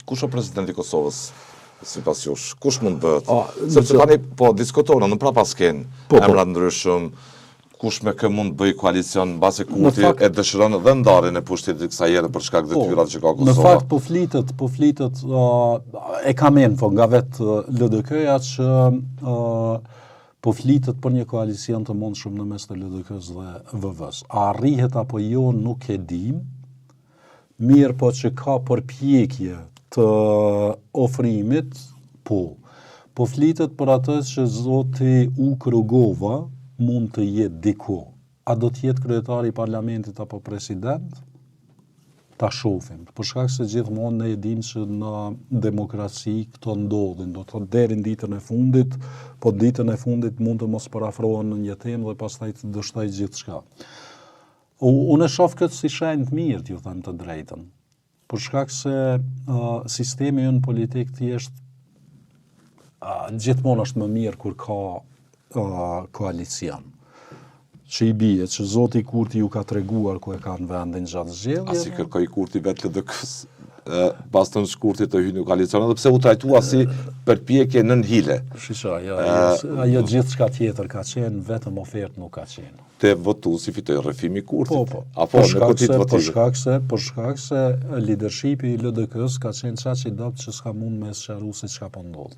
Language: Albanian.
kush o presidenti i Kosovës? Sipas jush, kush mund bëhet? Sepse tani po diskutohen në prapasken emra ndryshëm, kush me kë mund bëj koalicion mbasi Kurti e dëshiron dhe ndarjen e pushtetit kësaj here për shkak detyrat që ka Kosova. Në fakt po flitet e kam info nga vetë LDK-ja që po flitet për një koalicion të mundshëm në mes të LDK-s dhe VV-s. A arrihet apo jo nuk e dim. Mirë po që ka përpjekje të ofrimit, po flitet për atë që zoti Uk Rugova mund të jetë diku. A do të jetë kryetari i parlamentit apo president? Ta shohim. Për shkak se gjithmonë ne e dim që në demokraci këto ndodhin, do të thotë deri në ditën e fundit, po ditën e fundit mund të mos parafrohen në një temë dhe pastaj të dështoj gjithçka. Unë e shoh këtë si shenjë të mirë, t'ju them të drejtën. Për shkak se sistemi ynë politik thjesht gjithmonë është më mirë kur ka koalicion. Që i bie që zoti Kurti ju ka treguar ku e ka në vendin gjatë zgjedhjeve. A si kërkoi Kurti vetë LDK-s pas të në shkurtit të hyjë në koalicion, edhe pse u trajtua si përpjekje nën hile. Shisha, ajo gjithçka tjetër ka qenë, vetëm ofertë nuk ka qenë. Te votuesi fitoi rrëfimi Kurtit. Po. Apo në kutit votimit. Për shkak se leadershipi i LDK-s ka qenë çaq i dobët që s'ka mund me sqaruar se çka po ndodh.